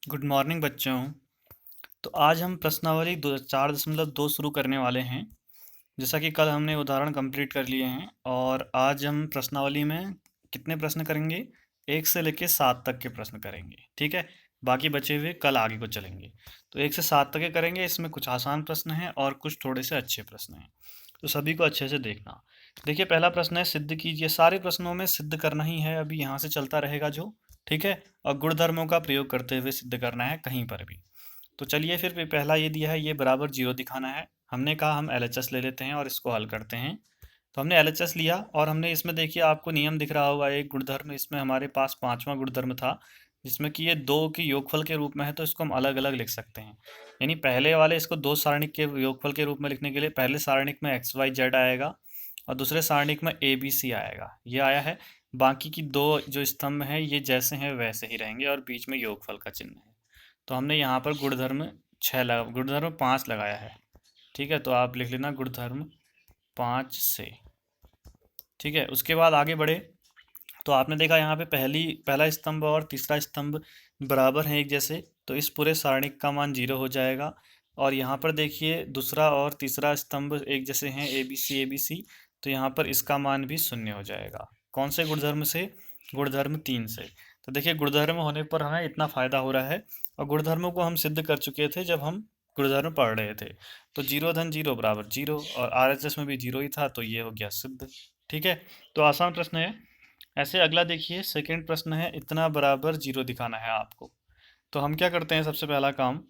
Good morning बच्चों। तो आज हम प्रश्नावली 4.2 शुरू करने वाले हैं। जैसा कि कल हमने उदाहरण कंप्लीट कर लिए हैं और आज हम प्रश्नावली में कितने प्रश्न करेंगे, 1 से लेकर 7 तक के प्रश्न करेंगे। ठीक है, बाकी बचे हुए कल आगे को चलेंगे। तो 1 से 7 तक के करेंगे। इसमें कुछ आसान प्रश्न हैं और कुछ थोड़े से अच्छे प्रश्न हैं, तो सभी को अच्छे से देखना। देखिए, पहला प्रश्न है सिद्ध कीजिए। सारे प्रश्नों में सिद्ध करना ही है, अभी यहाँ से चलता रहेगा जो। ठीक है, और गुणधर्मों का प्रयोग करते हुए सिद्ध करना है कहीं पर भी। तो चलिए फिर पहला ये दिया है, ये बराबर जीरो दिखाना है। हमने कहा हम एलएचएस ले लेते हैं और इसको हल करते हैं। तो हमने एलएचएस लिया और हमने इसमें देखिए आपको नियम दिख रहा होगा, एक गुणधर्म इसमें हमारे पास पांचवा गुणधर्म था, जिसमें कि ये दो की योगफल के रूप में है, तो इसको हम अलग अलग लिख सकते हैं। यानी पहले वाले इसको दो सारणिक के योगफल के रूप में लिखने के लिए पहले सारणिक में एक्स वाई जेड आएगा और दूसरे सारणिक में ए बी सी आएगा, ये आया है। बाकी की दो जो स्तंभ हैं ये जैसे हैं वैसे ही रहेंगे और बीच में योगफल का चिन्ह है। तो हमने यहाँ पर गुणधर्म 5 लगाया है। ठीक है, तो आप लिख लेना गुणधर्म 5 से। ठीक है, उसके बाद आगे बढ़े तो आपने देखा यहाँ पे पहला स्तंभ और तीसरा स्तंभ बराबर हैं एक जैसे, तो इस पूरे सारणिक का मान 0 हो जाएगा। और यहाँ पर देखिए दूसरा और तीसरा स्तंभ एक जैसे हैं, ए बी सी, तो यहाँ पर इसका मान भी 0 हो जाएगा। कौन से गुणधर्म से? गुणधर्म 3 से। तो देखिए गुणधर्म होने पर हमें इतना फायदा हो रहा है, और गुणधर्मों को हम सिद्ध कर चुके थे जब हम गुणधर्म पढ़ रहे थे। तो 0 धन 0 बराबर 0, और आरएचएस में भी 0 ही था, तो ये हो गया सिद्ध। ठीक है, तो आसान प्रश्न है। ऐसे अगला देखिए, सेकंड प्रश्न है, इतना बराबर 0 दिखाना है आपको। तो हम क्या करते हैं, सबसे पहला काम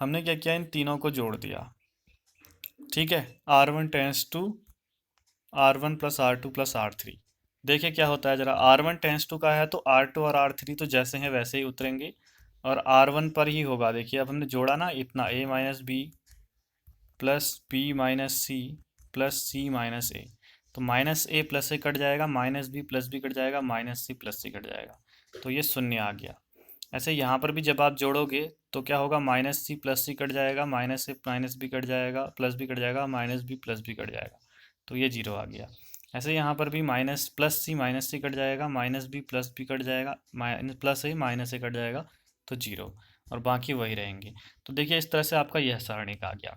हमने क्या किया, इन तीनों को जोड़ दिया। ठीक है, R1 tense to R1 plus R2 plus R3। देखिए क्या होता है जरा, R1 टेंस टू का है तो R2 और R3 तो जैसे हैं वैसे ही उतरेंगे और R1 पर ही होगा। देखिए अब हमने जोड़ा ना, इतना A minus B plus B minus C plus C minus A, तो माइनस ए प्लस से कट जाएगा, minus B plus B cut जाएगा, minus C plus C cut जाएगा, तो ये 0 आ गया। ऐसे यहाँ पर भी जब आप जोड़ोगे तो क्या होगा, minus C plus C cut जाएगा, माइनस से माइनस बी कट जाएगा, प्लस बी कट जाएगा, minus B plus B cut जाएगा, तो ये 0 आ गया। ऐसे यहाँ पर भी माइनस माइनस सी कट जाएगा, minus B plus B cut जाएगा, माइनस प्लस ए माइनस से कट जाएगा, तो 0, और बाकी वही रहेंगे। तो देखिए इस तरह से आपका यह सारणिक आ गया।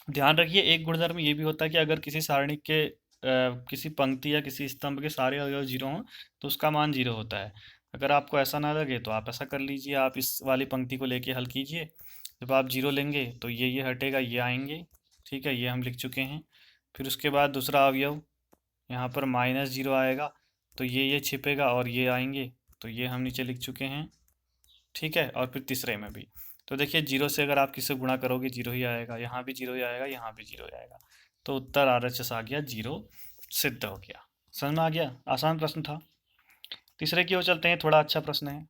ध्यान रखिए, एक गुणधर्म ये भी होता है कि अगर किसी सारणी के किसी पंक्ति या किसी स्तंभ के सारे अवयव 0 हों तो उसका मान 0 होता है। अगर आपको ऐसा ना लगे तो आप ऐसा कर लीजिए, आप इस वाली पंक्ति को लेके हल कीजिए। जब आप 0 लेंगे तो ये हटेगा, ये आएंगे। ठीक है, ये हम लिख चुके हैं। फिर उसके बाद दूसरा अवयव यहाँ पर -0 आएगा, तो ये छिपेगा और ये आएंगे, तो ये हम नीचे लिख चुके हैं। ठीक है, और फिर तीसरे में भी तो देखिए 0 से अगर आप किसे गुणा करोगे 0 ही आएगा, यहाँ भी 0 ही आएगा, यहाँ भी 0 ही आएगा, तो उत्तर RHS आ गया 0, सिद्ध हो गया। समझ में आ गया, आसान प्रश्न था। तीसरे की ओर चलते हैं, थोड़ा अच्छा प्रश्न है।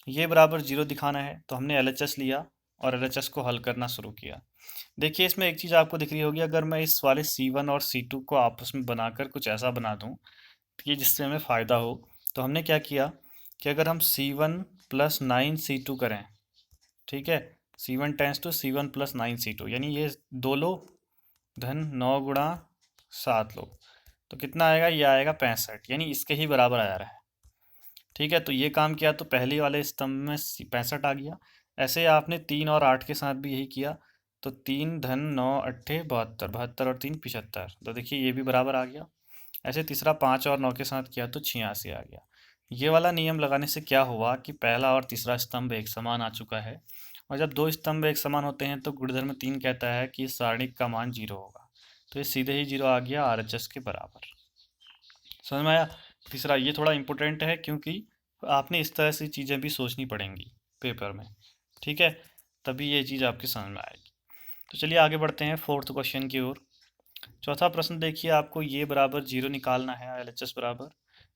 ये बराबर 0 दिखाना है, तो हमने LHS लिया और LHS को हल करना शुरू किया। देखिए इसमें एक चीज़ आपको दिख रही होगी, अगर मैं इस वाले C1 और C2 को आपस में बनाकर कुछ ऐसा बना दूँ कि जिससे हमें फ़ायदा हो, तो हमने क्या किया कि अगर हम C1 प्लस 9C2 करें, ठीक है, C1 tense to C1 plus 9C2, यानी ये 2 लो धन 9 गुणा 7 लो, तो कितना आएगा, ये आएगा 65, यानी इसके ही बराबर आ रहा है। ठीक है, तो ये काम किया तो पहले वाले स्तंभ में 65 आ गया। ऐसे आपने 3 और 8 के साथ भी यही किया, तो 3 धन 9 अट्ठे 72, 72 और 3 75, तो देखिए ये भी बराबर आ गया। ऐसे तीसरा 5 और 9 के साथ किया तो 86 आ गया। ये वाला नियम लगाने से क्या हुआ कि पहला और तीसरा स्तंभ एक समान आ चुका है, और जब दो स्तंभ एक समान होते हैं तो गुणधर्म 3 कहता है कि इस सारणिक का मान 0 होगा, तो ये सीधे ही 0 आ गया, RHS के बराबर। समझ में आया? तीसरा ये थोड़ा इंपॉर्टेंट है क्योंकि आपने इस तरह से चीज़ें भी सोचनी पड़ेंगी पेपर में। ठीक है, तभी ये चीज़ आपकी समझ में आएगी। तो चलिए आगे बढ़ते हैं फोर्थ क्वेश्चन की ओर। चौथा प्रश्न देखिए, आपको ये बराबर 0 निकालना है, LHS बराबर।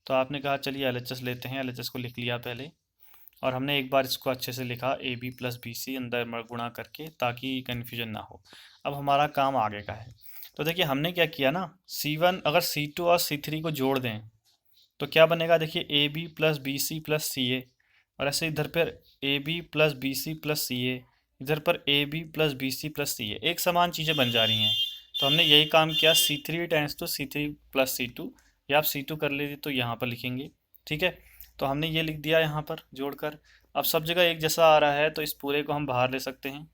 तो आपने कहा चलिए LHS लेते हैं, LHS को लिख लिया पहले, और हमने एक बार इसको अच्छे से लिखा AB प्लस BC अंदर गुणा करके, ताकि कन्फ्यूजन ना हो। अब हमारा काम आगे का है। तो देखिए हमने क्या किया ना, C1 अगर C2 और C3 को जोड़ दें तो क्या बनेगा, देखिए AB plus BC plus CA, और ऐसे इधर पर AB plus BC plus CA, इधर पर AB plus BC plus CA, एक समान चीज़ें बन जा रही हैं। तो हमने यही काम किया, C3 tense to C3 plus C2, या आप C2 कर लीजिए तो यहाँ पर लिखेंगे। ठीक है, तो हमने ये लिख दिया यहाँ पर जोड़कर। अब सब जगह एक जैसा आ रहा है तो इस पूरे को हम बाहर ले सकते हैं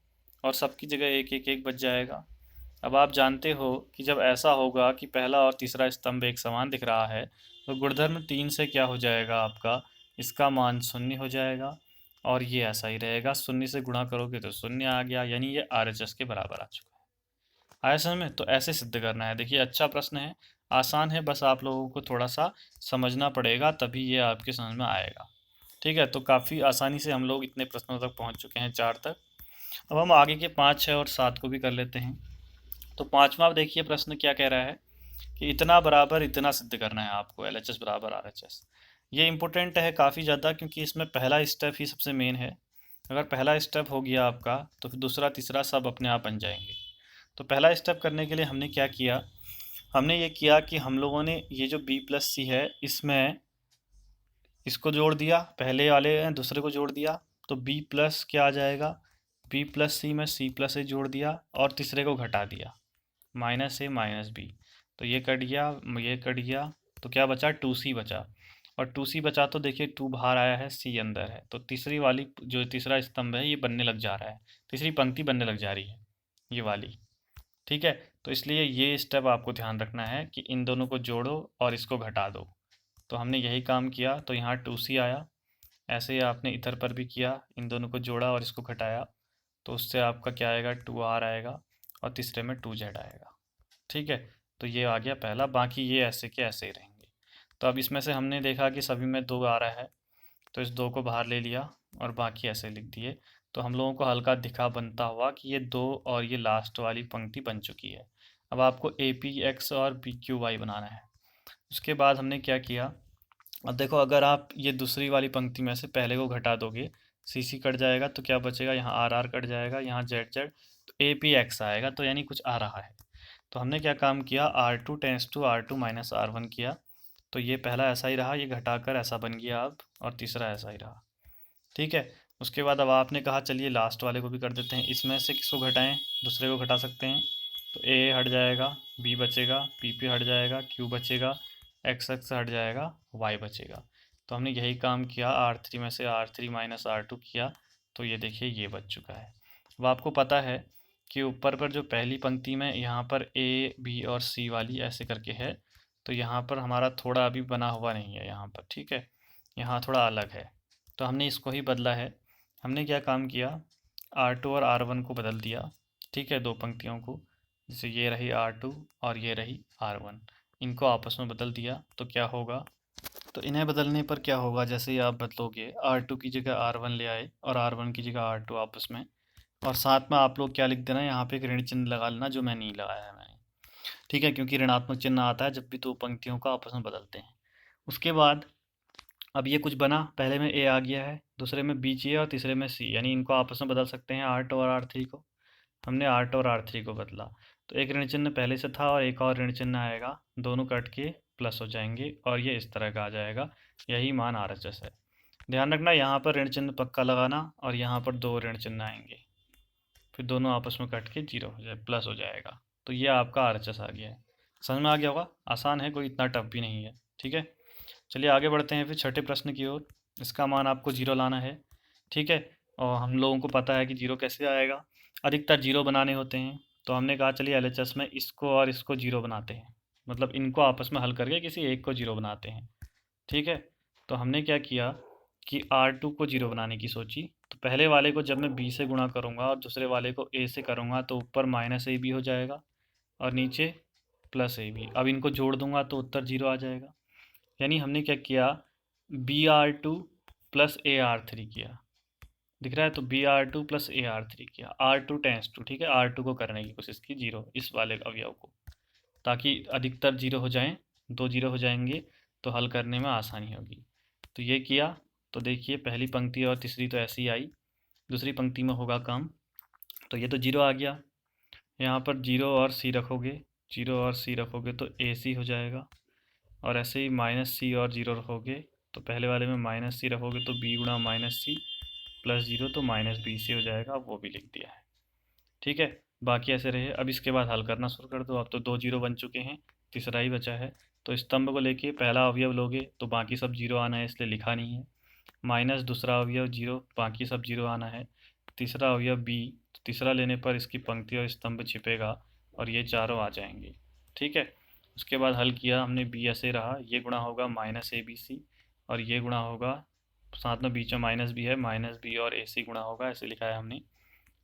और सबकी जगह एक एक एक बच जाएगा। अब आप जानते हो कि जब ऐसा होगा कि पहला और तीसरा स्तंभ एक समान दिख रहा है तो गुणधर्म 3 से क्या हो जाएगा आपका, इसका मान 0 हो जाएगा और ये ऐसा ही रहेगा। 0 से गुणा करोगे तो 0 आ गया, यानी ये RHS के बराबर आ चुका है। आया समझ में? तो ऐसे सिद्ध करना है। देखिए अच्छा प्रश्न है, आसान है, बस आप लोगों को थोड़ा सा समझना पड़ेगा तभी ये आपके समझ में आएगा। ठीक है, तो काफ़ी आसानी से हम लोग इतने प्रश्नों तक पहुंच चुके हैं, 4 तक। अब हम आगे के 5, 6 और 7 को भी कर लेते हैं। तो पाँचवा देखिए प्रश्न क्या कह रहा है कि इतना बराबर इतना सिद्ध करना है आपको, LHS बराबर RHS। ये इंपॉर्टेंट है काफ़ी ज़्यादा क्योंकि इसमें पहला स्टेप ही सबसे मेन है। अगर पहला स्टेप हो गया आपका तो फिर दूसरा तीसरा सब अपने आप बन जाएंगे। तो पहला स्टेप करने के लिए हमने क्या किया, हमने ये किया कि हम लोगों ने ये जो B+C है इसमें इसको जोड़ दिया, पहले वाले दूसरे को जोड़ दिया, तो B प्लस क्या आ जाएगा, B+C में C+A जोड़ दिया और तीसरे को घटा दिया, -A -B। तो ये कट गया, ये कट गया, तो क्या बचा, 2C बचा। और 2C बचा तो देखिए 2 बाहर आया है, C अंदर है, तो तीसरी वाली जो तीसरा स्तंभ है ये बनने लग जा रहा है, तीसरी पंक्ति बनने लग जा रही है ये वाली। ठीक है, तो इसलिए ये स्टेप आपको ध्यान रखना है कि इन दोनों को जोड़ो और इसको घटा दो। तो हमने यही काम किया, तो यहाँ 2C आया। ऐसे ही आपने इधर पर भी किया, इन दोनों को जोड़ा और इसको घटाया, तो उससे आपका क्या आएगा, 2R आएगा और तीसरे में 2Z आएगा। ठीक है, तो ये आ गया पहला, बाकी ये ऐसे के ऐसे ही रहेंगे। तो अब इसमें से हमने देखा कि सभी में 2 आ रहा है, तो इस 2 को बाहर ले लिया और बाकी ऐसे लिख दिए। तो हम लोगों को हल्का दिखा बनता हुआ कि ये 2 और ये लास्ट वाली पंक्ति बन चुकी है। अब आपको APX और PQY बनाना है। उसके बाद हमने क्या किया, अब देखो अगर आप ये दूसरी वाली पंक्ति में से पहले को घटा दोगे, CC कट जाएगा तो क्या बचेगा, यहाँ RR कट जाएगा, यहाँ ZZ, तो APX आएगा, तो यानी कुछ आ रहा है। तो हमने क्या काम किया, R2 tense to R2 minus R1 किया, तो ये पहला ऐसा ही रहा, ये घटाकर ऐसा बन गया अब, और तीसरा ऐसा ही रहा। ठीक है, उसके बाद अब आपने कहा चलिए लास्ट वाले को भी कर देते हैं, इसमें से किसको घटाएं, दूसरे को घटा सकते हैं। तो A हट जाएगा, B बचेगा, PP हट जाएगा, Q बचेगा, XX हट जाएगा, Y बचेगा। तो हमने यही काम किया, R3 में से R3 माइनस R2 किया, तो ये देखिए ये बच चुका है। अब आपको पता है कि ऊपर पर जो पहली पंक्ति में यहाँ पर A, B और C वाली ऐसे करके है, तो यहाँ पर हमारा थोड़ा अभी बना हुआ नहीं है यहाँ पर, ठीक है, यहाँ थोड़ा अलग है, तो हमने इसको ही बदला है। हमने क्या काम किया, R2 और R1 को बदल दिया, ठीक है, दो पंक्तियों को, जैसे ये रही R2 और ये रही R1, इनको आपस में बदल दिया, तो क्या होगा, तो इन्हें बदलने पर क्या होगा, जैसे ही आप बदलोगे R2 की जगह R1 ले आए और R1 की जगह R2 आपस में, और साथ में आप लोग क्या लिख देना, यहाँ पे एक ऋण चिन्ह लगा लेना, जो मैं नहीं लगाया है मैंने, ठीक है, क्योंकि ऋणात्मक चिन्ह आता है जब भी दो पंक्तियों को आपस में बदलते हैं। उसके बाद अब ये कुछ बना, पहले में A आ गया है, दूसरे में B चाहिए और तीसरे में C, यानी इनको आपस में बदल सकते हैं R2 और R3 को। हमने R2 और R3 को बदला, तो एक ऋण चिन्ह पहले से था और एक और ऋण चिन्ह आएगा, दोनों कट के प्लस हो जाएंगे और ये इस तरह का आ जाएगा, यही मान RHS है। ध्यान रखना यहाँ पर ऋण चिन्ह पक्का लगाना और यहाँ पर दो ऋण चिन्ह आएंगे, फिर दोनों आपस में कट के 0 हो जाए, प्लस हो जाएगा, तो ये आपका RHS आ गया है। समझ में आ गया होगा, आसान है, कोई इतना टफ भी नहीं है। ठीक है, चलिए आगे बढ़ते हैं फिर छठे प्रश्न की ओर। इसका मान आपको 0 लाना है, ठीक है, और हम लोगों को पता है कि 0 कैसे आएगा, अधिकतर 0 बनाने होते हैं, तो हमने कहा चलिए LHS में इसको और इसको 0 बनाते हैं, मतलब इनको आपस में हल करके किसी एक को 0 बनाते हैं। ठीक है, तो हमने क्या किया कि R2 को 0 बनाने की सोची, तो पहले वाले को जब मैं B से गुणा करूँगा और दूसरे वाले को A से करूँगा तो ऊपर -AB हो जाएगा और नीचे +AB। अब इनको जोड़ दूंगा तो उत्तर 0 आ जाएगा, यानी हमने क्या किया, BR2 प्लस AR3 किया, दिख रहा है, तो BR2 प्लस AR3 किया, R2 टेंस टू, ठीक है, R2 को करने की कोशिश की 0, इस वाले अवयव को, ताकि अधिकतर 0 हो जाएं, दो 0 हो जाएंगे तो हल करने में आसानी होगी। तो ये किया, तो देखिए पहली पंक्ति और तीसरी तो ऐसी आई, दूसरी पंक्ति में होगा कम, तो ये तो 0 आ गया, यहाँ पर 0 और C रखोगे, 0 और C रखोगे तो AC हो जाएगा, और ऐसे ही -C और 0 रखोगे, तो पहले वाले में -C रखोगे तो B गुणा -C प्लस 0, तो -BC हो जाएगा, वो भी लिख दिया है। ठीक है, बाकी ऐसे रहे। अब इसके बाद हल करना शुरू कर दो, अब तो दो 0 बन चुके हैं, तीसरा ही बचा है, तो स्तंभ को लेके पहला अवयव लोगे तो बाकी सब 0 आना है, इसलिए लिखा नहीं है। माइनस दूसरा अवयव 0, बाकी सब 0 आना है। तीसरा अवयव b, तो तीसरा लेने पर इसकी पंक्ति और स्तंभ छिपेगा और ये चारों आ जाएंगे। ठीक है, उसके बाद हल किया हमने, b ऐसे रहा, ये गुणा होगा माइनस ए बी सी, और ये गुणा होगा, साथ में बीच में माइनस भी है, माइनस बी और ए सी गुणा होगा, ऐसे लिखा है हमने।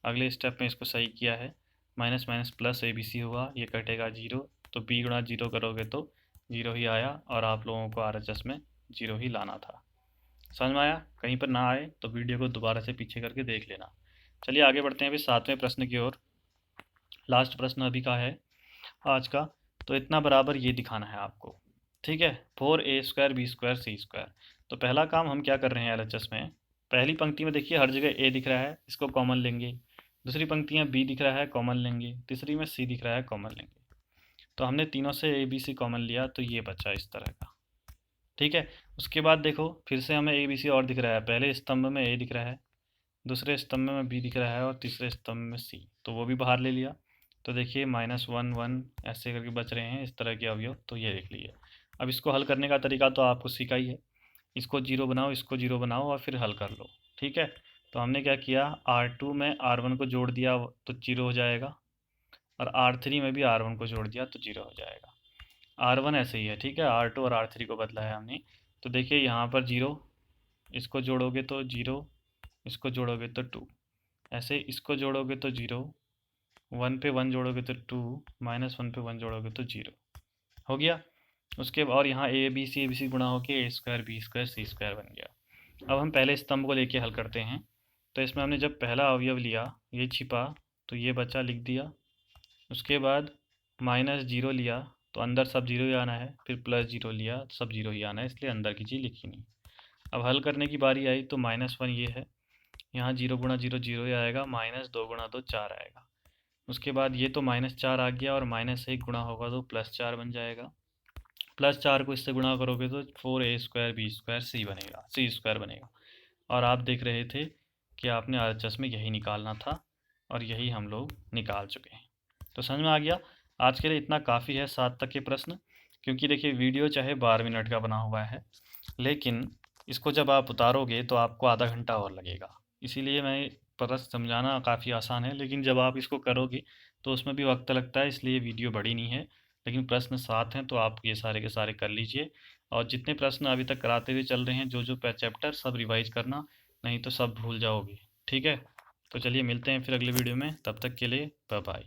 अगले स्टेप में इसको सही किया है, minus minus plus A B C हुआ, ये कटेगा 0, तो b गुणा 0 करोगे तो 0 ही आया, और आप लोगों को RHS में 0 ही लाना था। समझ में आया? कहीं पर ना आए तो वीडियो को दोबारा से पीछे करके देख लेना। चलिए आगे बढ़ते हैं अभी 7वें प्रश्न की ओर। लास्ट प्रश्न अभी का है आज का। तो इतना बराबर ये दिखाना है आपको। ठीक है, 4a² b² c²। तो पहला काम हम क्या कर रहे हैं LHS में, पहली पंक्ति में देखिए हर जगह a दिख रहा है, इसको कॉमन लेंगे। दूसरी पंक्ति में b दिख रहा है, कॉमन लेंगे। तीसरी में c दिख रहा है, कॉमन लेंगे। तो हमने तीनों से a b c कॉमन लिया, तो ये बचा इस तरह का। ठीक है, उसके बाद देखो फिर से हमें a b c और दिख रहा है। पहले स्तंभ में a दिख रहा है, दूसरे स्तंभ में b दिख रहा है, और तीसरे स्तंभ में c, तो वो भी बाहर ले लिया। तो देखिए -1 1 ऐसे करके बच रहे हैं इस तरह के अवयव, तो ये देख लीजिए। अब इसको हल करने का तरीका तो आपको सीखा ही है, इसको 0 बनाओ, इसको 0 बनाओ और फिर हल कर लो। ठीक है, तो हमने क्या किया, R2 में R1 को जोड़ दिया तो 0 हो जाएगा, और R3 में भी R1 को जोड़ दिया तो 0 हो जाएगा। R1 ऐसे ही है, ठीक है, R2 और R3 को बदला है हमने। तो देखिए यहाँ पर 0, इसको जोड़ोगे तो 0, इसको जोड़ोगे तो 2, ऐसे इसको जोड़ोगे तो 0, 1 पे 1 जोड़ोगे तो 2, -1 पे 1 जोड़ोगे तो 0 हो गया। उसके और यहाँ ए बी सी गुणा होके a² b² c² बन गया। अब हम पहले स्तंभ को लेके हल करते हैं। तो इसमें हमने जब पहला अवयव लिया, ये छिपा तो ये बचा, लिख दिया। उसके बाद -0 लिया तो अंदर सब 0 ही आना है, फिर +0 लिया तो सब 0 ही आना है, इसलिए अंदर की चीज़ लिखी नहीं। अब हल करने की बारी आई तो -1 ये है, यहाँ 0 गुणा 0 0 ही आएगा, -2 गुणा 2 4 आएगा। उसके बाद ये तो -4 आ गया, और -1 गुणा होगा तो +4 बन जाएगा। +4 को इससे गुणा करोगे तो 4a² b² c² बनेगा। और आप देख रहे थे कि आपने RHS में यही निकालना था, और यही हम लोग निकाल चुके हैं। तो समझ में आ गया? आज के लिए इतना काफ़ी है 7 तक के प्रश्न, क्योंकि देखिए वीडियो चाहे 12 मिनट का बना हुआ है, लेकिन इसको जब आप उतारोगे तो आपको आधा घंटा और लगेगा। इसीलिए मैं प्रश्न समझाना काफ़ी आसान है, लेकिन जब आप इसको करोगे तो उसमें भी वक्त लगता है, इसलिए वीडियो बड़ी नहीं है। लेकिन प्रश्न 7 हैं, तो आप ये सारे के सारे कर लीजिए, और जितने प्रश्न अभी तक कराते हुए चल रहे हैं, जो चैप्टर, सब रिवाइज करना, नहीं तो सब भूल जाओगे। ठीक है, तो चलिए मिलते हैं फिर अगले वीडियो में, तब तक के लिए बाय बाय।